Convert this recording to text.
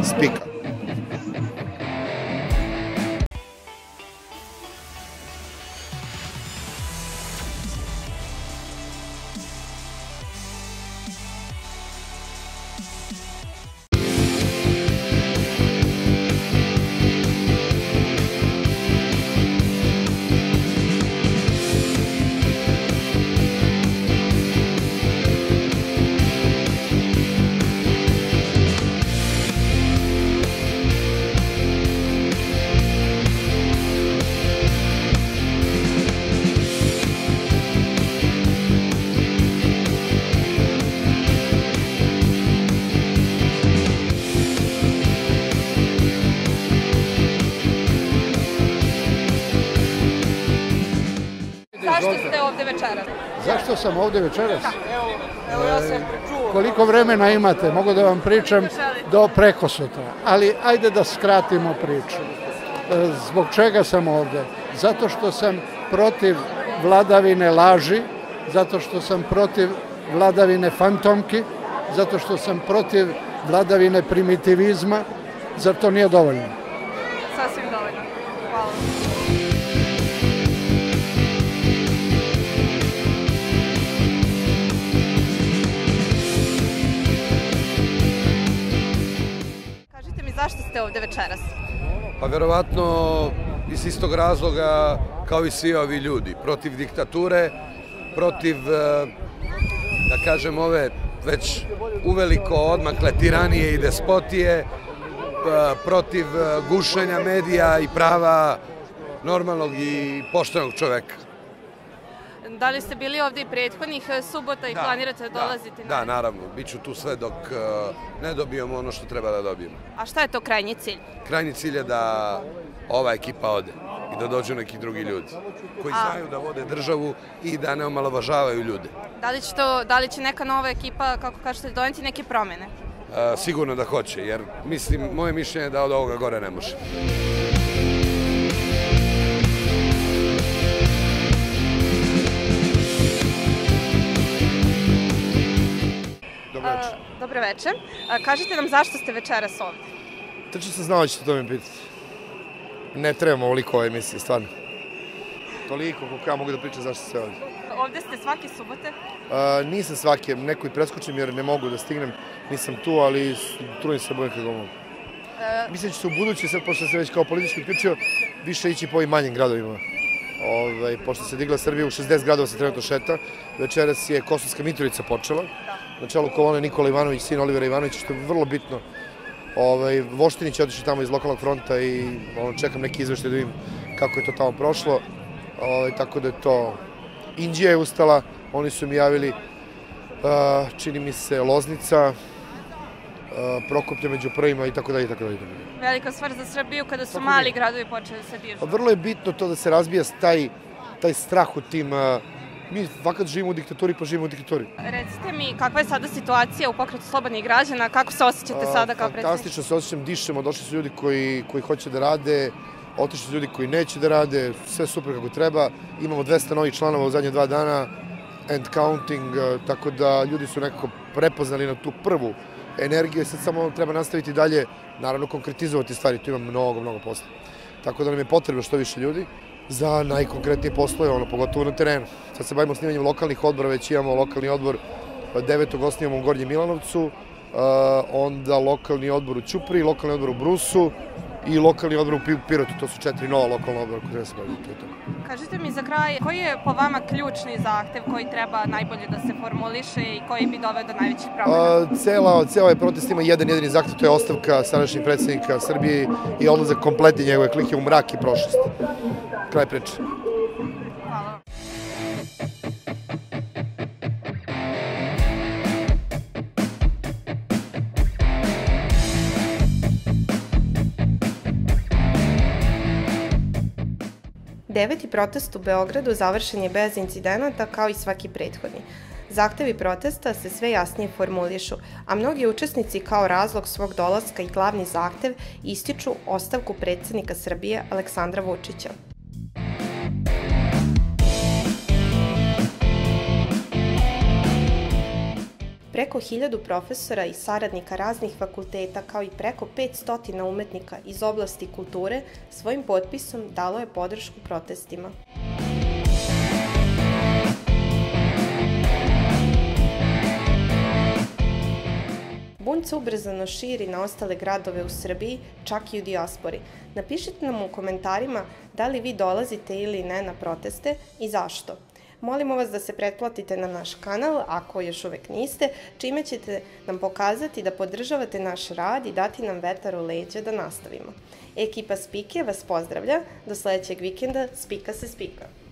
spika. Zašto ste ovde večeras? Zašto sam ovde večeras? Evo ja sam čuo. Koliko vremena imate? Mogu da vam pričam do preko sutra. Ali ajde da skratimo priču. Zbog čega sam ovde? Zato što sam protiv vladavine laži, zato što sam protiv vladavine fantomki, zato što sam protiv vladavine primitivizma. Zar to nije dovoljno? Sasvim dovoljno. Hvala. Kažite mi zašto ste ovde večeras? Pa verovatno iz istog razloga kao i svi ovi ljudi. Protiv diktature, protiv, da kažem, ove već uveliko odmakle tiranije i despotije, protiv gušenja medija i prava normalnog i poštenog čoveka. Da li ste bili ovde i prethodnih subota i planirate da dolazite? Da, naravno. Biću tu sve dok ne dobijemo ono što treba da dobijemo. A šta je to krajnji cilj? Krajnji cilj je da ova ekipa ode i da dođu neki drugi ljudi koji znaju da vode državu i da ne omalovažavaju ljude. Da li će neka nova ekipa, kako kažete, doneti neke promene? Sigurno da hoće, jer moje mišljenje je da od ovoga gore ne može. Dobro večer. Kažite nam zašto ste večeras ovde? Tačno sam znao da ćete to mi pitati. Ne trebamo ovoliko ove emisije, stvarno. Toliko koliko ja mogu da pričam zašto sve ovde. Ovde ste svake subote? Nisam svake, neko i preskočim jer ne mogu da stignem. Nisam tu, ali trudim se bolje kako mogu. Mislim da će se u budući, sad pošto se već kao politički uključio, više ići po ovim manjim gradovima. Pošto se digla Srbija, u 60 gradova se trenutno šeta. Večeras je Kosovska Mitrovica počela. Na čelu kolone Nikola Ivanović, sin Olivera Ivanovića, što je vrlo bitno. Voštinić je otišao tamo iz lokalnog fronta i čekam neki izveštaj da vidim kako je to tamo prošlo. Tako da je to... Inđija je ustala, oni su mi javili, čini mi se, Loznica, Prokuplje među prvima i tako dalje. Velika stvar za Srbiju kada su mali gradovi počeli da se dižu. Vrlo je bitno to da se razbija taj strah u tim... Mi fakat živimo u diktaturi, pa živimo u diktaturi. Recite mi, kakva je sada situacija u Pokretu slobodnih građana, kako se osjećate sada kao predsjednik? Fantastično se osjećam, dišemo, došli su ljudi koji hoće da rade, otišli su ljudi koji neće da rade, sve super kako treba. Imamo 200 novih članova u zadnje 2 dana, and counting, tako da ljudi su nekako prepoznali na tu prvu energiju i sad samo treba nastaviti dalje, naravno konkretizovati stvari, tu imam mnogo posla. Tako da nam je potrebno što više ljudi za najkonkretnije poslove, pogotovo na terenu. Sad se bavimo snimanjem lokalnih odbora, već imamo lokalni odbor 9. osnivamo u Gornjem Milanovcu, onda lokalni odbor u Ćupriji, lokalni odbor u Brusu i lokalni odbor u Pirotu. To su 4 nova lokalna odbora koje treba se baviti. Kažite mi za kraj, koji je po vama ključni zahtev koji treba najbolje da se formuliše i koji bi doveo do najvećih promena? Ceo ovaj protest ima jedini zahtev, to je ostavka sadašnjeg predsjednika Srbije i odlazak kompletne njegove klike u mrak i prošlost. Kraj priče. Hvala. Deveti protest u Beogradu završen je bez incidenata kao i svaki prethodni. Zahtevi protesta se sve jasnije formulišu, a mnogi učesnici kao razlog svog dolaska i glavni zahtev ističu ostavku predsjednika Srbije Aleksandra Vučića. preko 1000 profesora i saradnika raznih fakulteta, kao i preko 500 umetnika iz oblasti kulture, svojim potpisom dalo je podršku protestima. Bunt se ubrzano širi na ostale gradove u Srbiji, čak i u dijaspori. Napišite nam u komentarima da li vi dolazite ili ne na proteste i zašto. Molimo vas da se pretplatite na naš kanal, ako još uvek niste, čime ćete nam pokazati da podržavate naš rad i dati nam vetar u leđa da nastavimo. Ekipa Spike vas pozdravlja, do sledećeg vikenda, Spika se spika!